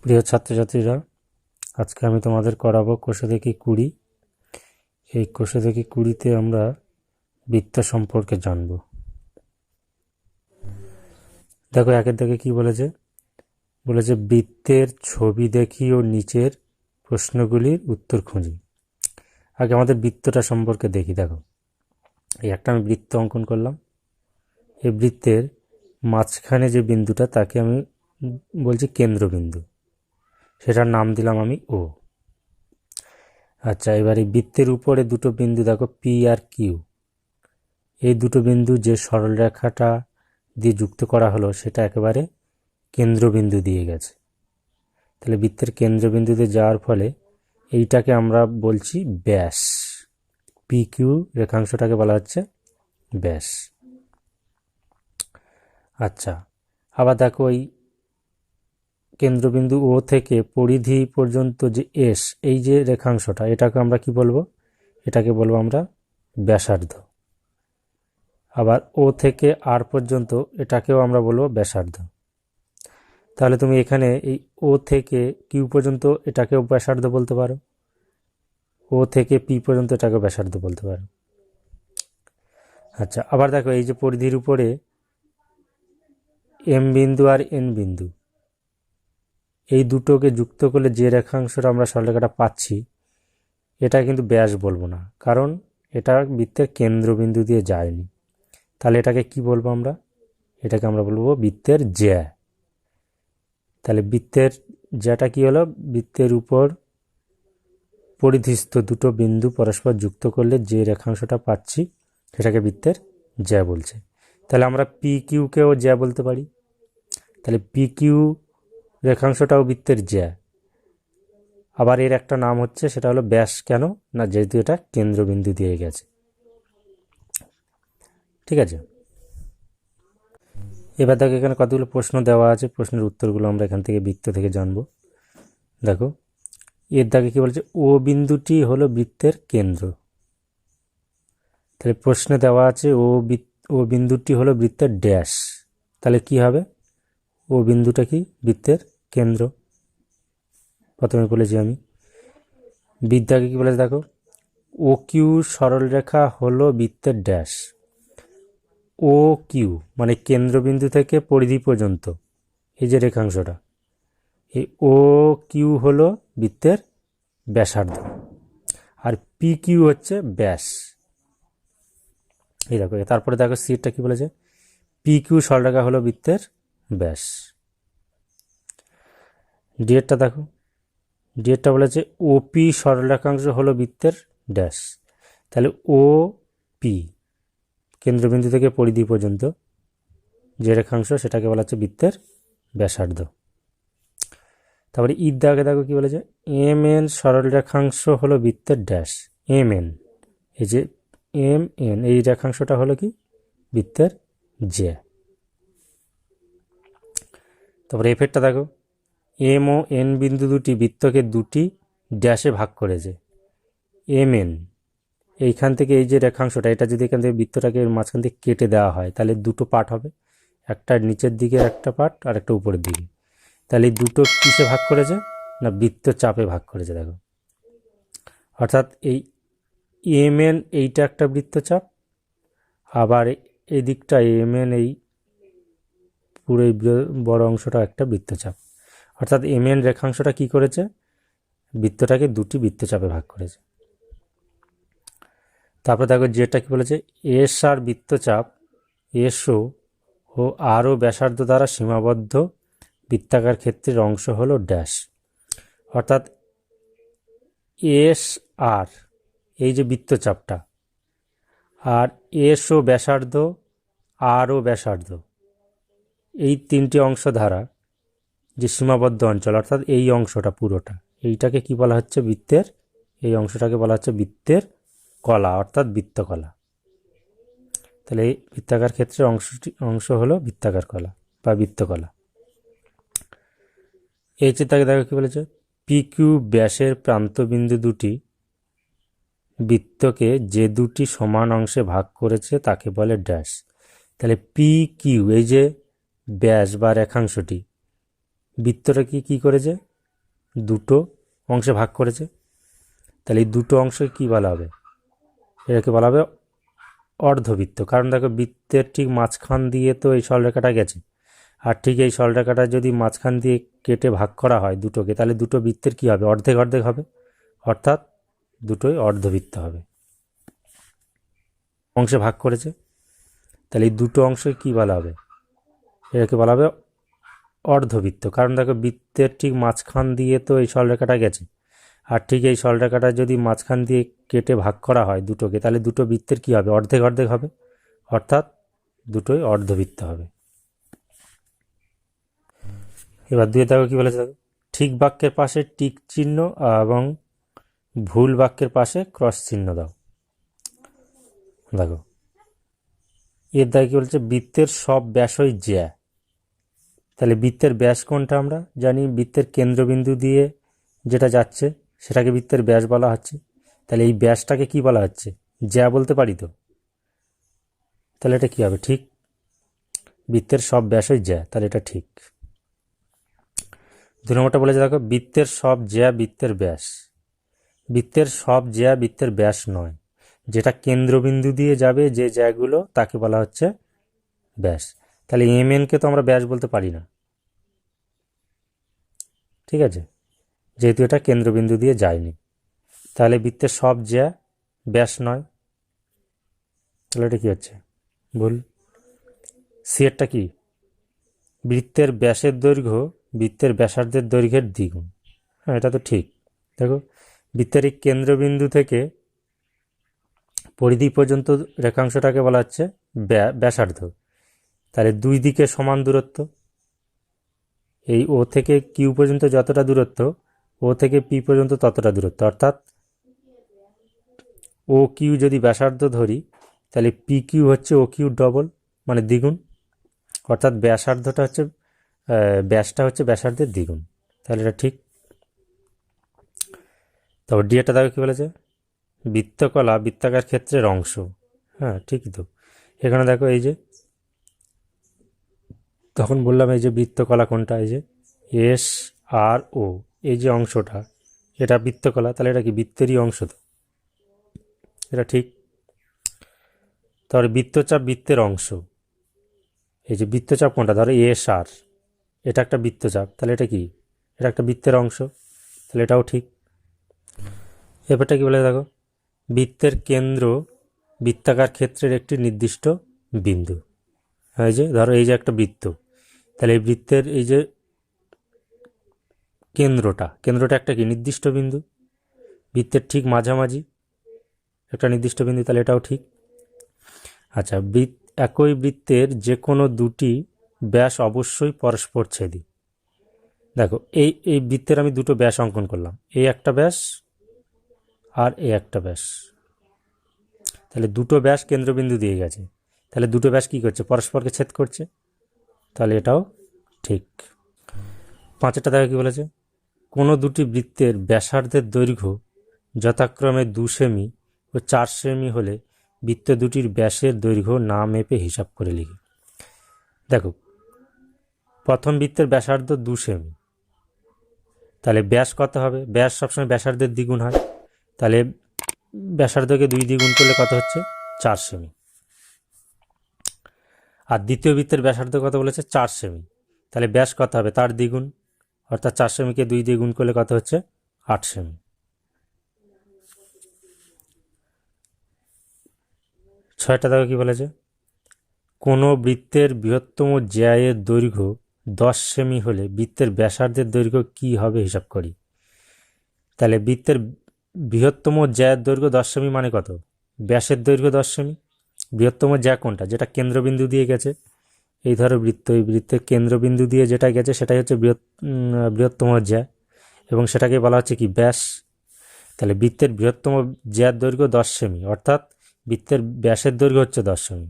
প্রিয় ছাত্রছাত্রীরা, আজকে আমি তোমাদের করাবো কোষে দেখি 20। এই কোষে দেখি 20তে আমরা বৃত্ত সম্পর্কে জানব। দেখো, একের দাগে কি বলেছে? বলেছে বৃত্তের ছবি দেখি ও নিচের প্রশ্নগুলির উত্তর খুঁজি। আগে আমাদের বৃত্তটা সম্পর্কে দেখি। দেখো, এই একটা আমি বৃত্ত অঙ্কন করলাম। এই বৃত্তের মাঝখানে যে বিন্দুটা তাকে আমি বলছি কেন্দ্রবিন্দু, সেটার নাম দিলাম আমি ও। আচ্ছা, এবার এই বৃত্তের উপরে দুটো বিন্দু দেখো, পি আর কিউ। এই দুটো বিন্দু যে সরলরেখাটা দিয়ে যুক্ত করা হলো সেটা একেবারে কেন্দ্রবিন্দু দিয়ে গেছে। তাহলে বৃত্তের কেন্দ্রবিন্দুতে যাওয়ার ফলে এইটাকে আমরা বলছি ব্যাস। পি কিউ রেখাংশটাকে বলা হচ্ছে ব্যাস। আচ্ছা, আবার দেখো, এই কেন্দ্রবিন্দু ও থেকে পরিধি পর্যন্ত যে এস, এই যে রেখাংশটা, এটাকে আমরা কি বলবো? এটাকে বলবো আমরা ব্যাসার্ধ। আবার ও থেকে আর পর্যন্ত এটাকেও আমরা বলবো ব্যাসার্ধ। তাহলে তুমি এখানে এই ও থেকে কিউ পর্যন্ত এটাকেও ব্যাসার্ধ বলতে পারো, ও থেকে পি পর্যন্ত এটাকে ব্যাসার্ধ বলতে পারো। আচ্ছা, আবার দেখো, এই যে পরিধির উপরে এম বিন্দু আর এন বিন্দু, এই দুটোকে যুক্ত করলে যে রেখাংশটা আমরা সরলরেখাটা পাচ্ছি, এটা কিন্তু ব্যাস বলবো না, কারণ এটা বৃত্তের কেন্দ্রবিন্দু দিয়ে যায়নি। তাহলে এটাকে কি বলবো আমরা? এটাকে আমরা বলবো বৃত্তের জ্যা। তাহলে বৃত্তের জ্যাটা কি হলো? বৃত্তের উপর পরিধিস্থ দুটো বিন্দু পরস্পর যুক্ত করলে যে রেখাংশটা পাচ্ছি সেটাকে বৃত্তের জ্যা বলছে। তাহলে আমরা পি কিউকেও জ্যা বলতে পারি। তাহলে পি কিউ রেখাংশটাও বৃত্তের জ্যা। আবার এর একটা নাম হচ্ছে, সেটা হলো ব্যাস। কেন না? যেহেতু এটা কেন্দ্রবিন্দু দিয়ে গেছে। ঠিক আছে, এবার দেখো, এখানে কতগুলো প্রশ্ন দেওয়া আছে। প্রশ্নের উত্তরগুলো আমরা এখান থেকে বৃত্ত থেকে জানবো। দেখো, এর দাগে কি বলছে? ও বিন্দুটি হলো বৃত্তের কেন্দ্র। তাহলে প্রশ্নে দেওয়া আছে ও বিন্দুটি হলো বৃত্তের ড্যাশ। তাহলে কি হবে? ও বিন্দুটা কি? বৃত্তের কেন্দ্র। প্রথমে বলেছি আমি। বিদ্যাকে কি বলেছে? দেখো, ও কিউ সরলরেখা হলো বৃত্তের ড্যাশ। ও কিউ মানে কেন্দ্রবিন্দু থেকে পরিধি পর্যন্ত এই যে রেখাংশটা, এই ও কিউ হলো বৃত্তের ব্যাসার্ধ, আর পি কিউ হচ্ছে ব্যাস। এই দেখো, তারপরে দেখো সিটটা কি বলেছে? পি কিউ সরলরেখা হলো বৃত্তের ব্যাস। ডিএরটা দেখো, ডিএরটা বলেছে ওপি সরলরেখাংশ হলো বৃত্তের ড্যাশ। তাহলে ও পি কেন্দ্রবিন্দু থেকে পরিধি পর্যন্ত যে রেখাংশ সেটাকে বলা হচ্ছে বৃত্তের ব্যাসার্ধ। তারপরে ইর দাগে দেখো কি বলেছে? এম এন সরলরেখাংশ হলো বৃত্তের ড্যাশ। এম এন, এই যে এম এন, এই রেখাংশটা হলো কি? বৃত্তের জ্যা। তারপরে এফেরটা দেখো, এম ও এন বিন্দু দুটি বৃত্তকে দুটি ড্যাশে ভাগ করেছে। এম এন, এইখান থেকে এই যে রেখাংশটা, এটা যদি এখান থেকে বৃত্তটাকে মাঝখান থেকে কেটে দেওয়া হয় তাহলে দুটো পার্ট হবে, একটা নিচের দিকে একটা পার্ট আর একটা উপরের দিকে। তাহলে এই দুটো কিসে ভাগ করেছে? না, বৃত্ত চাপে ভাগ করেছে। দেখো, অর্থাৎ এই এম এন এইটা একটা বৃত্তচাপ, আবার এই দিকটা এম এন, এই পুরো বড় অংশটা একটা বৃত্তচাপ। অর্থাৎ এম এন রেখাংশটা কি করেছে? বৃত্তটাকে দুটি বৃত্তচাপে ভাগ করেছে। তারপর দেখো যেটা কি বলেছে? এস আর বৃত্তচাপ এসও ও আরও ব্যাসার্ধ দ্বারা সীমাবদ্ধ বৃত্তাকার ক্ষেত্রের অংশ হলো ড্যাশ। অর্থাৎ এস আর, এই যে বৃত্তচাপটা, আর এস ও ব্যাসার্ধ, আর ও ব্যাসার্ধ, এই তিনটি অংশ দ্বারা যে সীমাবদ্ধ অঞ্চল, অর্থাৎ এই অংশটা পুরোটা, এইটাকে কি বলা হচ্ছে? বৃত্তের, এই অংশটাকে বলা হচ্ছে বৃত্তের কলা, অর্থাৎ বৃত্তকলা। তাহলে এই বৃত্তাকার ক্ষেত্রের অংশ হলো বৃত্তাকার কলা বা বৃত্তকলা। এই চিত্রটাকে দেখো কি বলেছে? পি কিউ ব্যাসের প্রান্তবিন্দু দুটি বৃত্তকে যে দুটি সমান অংশে ভাগ করেছে তাকে বলে ড্যাশ। তাহলে পি কিউ, এই যে ব্যাস বা রেখাংশটি, বৃত্তটা কি করেছে? দুটো অংশে ভাগ করেছে, তাহলে এই দুটো অংশে কী বলা হবে? এটাকে বলা হবে অর্ধবৃত্ত। কারণ দেখো বৃত্তের ঠিক মাঝখান দিয়ে তো এই সরলরেখাটা গেছে, আর ঠিক এই সরলরেখাটা যদি মাঝখান দিয়ে কেটে ভাগ করা হয় দুটোকে, তাহলে দুটো বৃত্তের কী হবে? অর্ধেক অর্ধেক হবে, অর্থাৎ দুটোই অর্ধবৃত্ত হবে। অংশে ভাগ করেছে, তাহলে এই দুটো অংশে কী বলা হবে? এটাকে বলা হবে অর্ধবৃত্ত। কারণ দেখো বৃত্তের ঠিক মাঝখান দিয়ে তো এই সরলরেখাটা গেছে, আর ঠিক এই সরলরেখাটা যদি মাঝখান দিয়ে কেটে ভাগ করা হয় দুটোকে, তাহলে দুটো বৃত্তের কী হবে? অর্ধেক অর্ধেক হবে, অর্থাৎ দুটোই অর্ধবৃত্ত হবে। এবার দুয়ে দেখো কী বলেছে, দেখো ঠিক বাক্যের পাশে টিক চিহ্ন এবং ভুল বাক্যের পাশে ক্রস চিহ্ন দাও। দেখো এর দ্বারা কী বলছে? বৃত্তের সব ব্যাসই জ্যা। তাহলে বৃত্তের ব্যাস কোনটা? আমরা জানি বৃত্তের কেন্দ্রবিন্দু দিয়ে যেটা যাচ্ছে সেটাকে বৃত্তের ব্যাস বলা হচ্ছে। তাহলে এই ব্যাসটাকে কি বলা হচ্ছে? জ্যা বলতে পারি তো। তাহলে এটা কী হবে? ঠিক, বৃত্তের সব ব্যাসই জ্যা, তাহলে এটা ঠিক। দু নম্বরটা বলেছে দেখো বৃত্তের সব জ্যা বৃত্তের ব্যাস। বৃত্তের সব জ্যা বৃত্তের ব্যাস নয়, যেটা কেন্দ্রবিন্দু দিয়ে যাবে যে জ্যাগুলো তাকে বলা হচ্ছে ব্যাস। তাহলে এমএনকে তো আমরা ব্যাস বলতে পারি না, ঠিক আছে, যেহেতু এটা কেন্দ্রবিন্দু দিয়ে যায়নি। তাহলে বৃত্তের সব জ্যা ব্যাস নয়, তাহলে এটা কী হচ্ছে? ভুল। সি এরটা কি? বৃত্তের ব্যাসের দৈর্ঘ্য বৃত্তের ব্যাসার্ধের দৈর্ঘ্যের দ্বিগুণ। হ্যাঁ, এটা তো ঠিক। দেখো বৃত্তের এই কেন্দ্রবিন্দু থেকে পরিধি পর্যন্ত রেখাংশটাকে বলা হচ্ছে ব্যাসার্ধ। তাহলে দুই দিকে সমান দূরত্ব, এই ও থেকে কিউ পর্যন্ত যতটা দূরত্ব, ও থেকে পি পর্যন্ত ততটা দূরত্ব, অর্থাৎ ও কিউ যদি ব্যাসার্ধ ধরি, তাহলে পি কিউ হচ্ছে ও কিউ ডবল, মানে দ্বিগুণ, অর্থাৎ ব্যাসার্ধটা হচ্ছে ব্যাসটা হচ্ছে ব্যাসার্ধের দ্বিগুণ। তাহলে এটা ঠিক। তারপর ডি এটা দেখো কী বলেছে? বৃত্তকলা বৃত্তাকার ক্ষেত্রের অংশ। হ্যাঁ ঠিকই তো। এখানে দেখো এই যে তখন বললাম এই যে বৃত্তকলা কোনটা, এই যে এস আর ও, এই যে অংশটা এটা বৃত্তকলা, তাহলে এটা কি বৃত্তেরই অংশ তো, এটা ঠিক। তারপরে বৃত্তচাপ বৃত্তের অংশ। এই যে বৃত্তচাপ কোনটা, ধরো এস আর, এটা একটা বৃত্তচাপ, তাহলে এটা কি? এটা একটা বৃত্তের অংশ, তাহলে এটাও ঠিক। এবারটা কি বলে দেখো বৃত্তের কেন্দ্র বৃত্তাকার ক্ষেত্রের একটি নির্দিষ্ট বিন্দু। এই যে ধরো এই যে একটা বৃত্ত, তাহলে এই বৃত্তের এই যে কেন্দ্রটা একটা কি নির্দিষ্ট বিন্দু, বৃত্তের ঠিক মাঝামাঝি একটা নির্দিষ্ট বিন্দু, তাহলে এটাও ঠিক। আচ্ছা, একই বৃত্তের যে কোনো দুটি ব্যাস অবশ্যই পরস্পর ছেদি। দেখো এই এই বৃত্তের আমি দুটো ব্যাস অঙ্কন করলাম, এই একটা ব্যাস আর এই একটা ব্যাস, তাহলে দুটো ব্যাস কেন্দ্রবিন্দু দিয়ে গেছে, তাহলে দুটো ব্যাস কী করছে? পরস্পরকে ছেদ করছে, তাহলে এটাও ঠিক। পাঁচটা দেখো কী বলেছে? কোনো দুটি বৃত্তের ব্যাসার্ধের দৈর্ঘ্য যথাক্রমে 2 সেমি ও 4 সেমি হলে বৃত্ত দুটির ব্যাসের দৈর্ঘ্য না মেপে হিসাব করে লিখি। দেখো প্রথম বৃত্তের ব্যাসার্ধ 2 সেমি, তাহলে ব্যাস কত হবে? ব্যাস সবসময় ব্যাসার্ধের দ্বিগুণ হয়, তাহলে ব্যাসার্ধকে 2 দিয়ে গুণ করলে কত হচ্ছে? 4 সেমি। আর দ্বিতীয় বৃত্তের ব্যাসার্ধ কত বলেছে? 4 সেমি, তাহলে ব্যাস কত হবে? তার দ্বিগুণ, অর্থাৎ 4 সেমিকে 2 দিয়ে গুণ করলে কত হচ্ছে? 8 সেমি। 6টা দেখো কি বলেছে? কোনো বৃত্তের বৃহত্তম জ্যায়ের দৈর্ঘ্য 10 সেমি হলে বৃত্তের ব্যাসার্ধের দৈর্ঘ্য কি হবে হিসাব করি। তাহলে বৃত্তের বৃহত্তম জ্যায়ের দৈর্ঘ্য 10 সেমি মানে কত? ব্যাসের দৈর্ঘ্য 10 সেমি। বৃহত্তম জ্যা কোনটা? যেটা কেন্দ্রবিন্দু দিয়ে গেছে। এই ধরো বৃত্ত, এই বৃত্তের কেন্দ্রবিন্দু দিয়ে যেটা গেছে সেটাই হচ্ছে বৃহত্তম জ্যা, এবং সেটাকে বলা হচ্ছে কি? ব্যাস। তাহলে বৃত্তের বৃহত্তম জ্যার দৈর্ঘ্য 10 সেমি, অর্থাৎ বৃত্তের ব্যাসের দৈর্ঘ্য হচ্ছে 10 সেমি।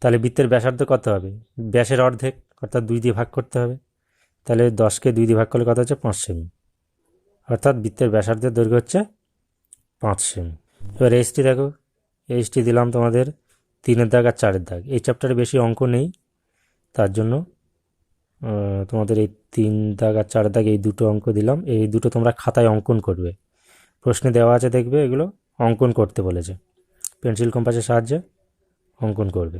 তাহলে বৃত্তের ব্যাসার্ধ কত হবে? ব্যাসের অর্ধেক, অর্থাৎ 2 দিয়ে ভাগ করতে হবে, তাহলে 10কে 2 দিয়ে ভাগ করলে কত হচ্ছে? 5 সেমি, অর্থাৎ বৃত্তের ব্যাসার্ধের দৈর্ঘ্য হচ্ছে 5 সেমি। এবার এইচটি দেখো, এইচটি দিলাম তোমাদের 3-এর দাগ আর 4-এর দাগ। এই চ্যাপ্টারে বেশি অঙ্ক নেই, তার জন্য তোমাদের এই 3 দাগ আর 4 দাগ এই দুটো অঙ্ক দিলাম, এই দুটো তোমরা খাতায় অঙ্কন করবে। প্রশ্নে দেওয়া আছে দেখবে, এগুলো অঙ্কন করতে বলেছে, পেন্সিল কম্পাসের সাহায্যে অঙ্কন করবে।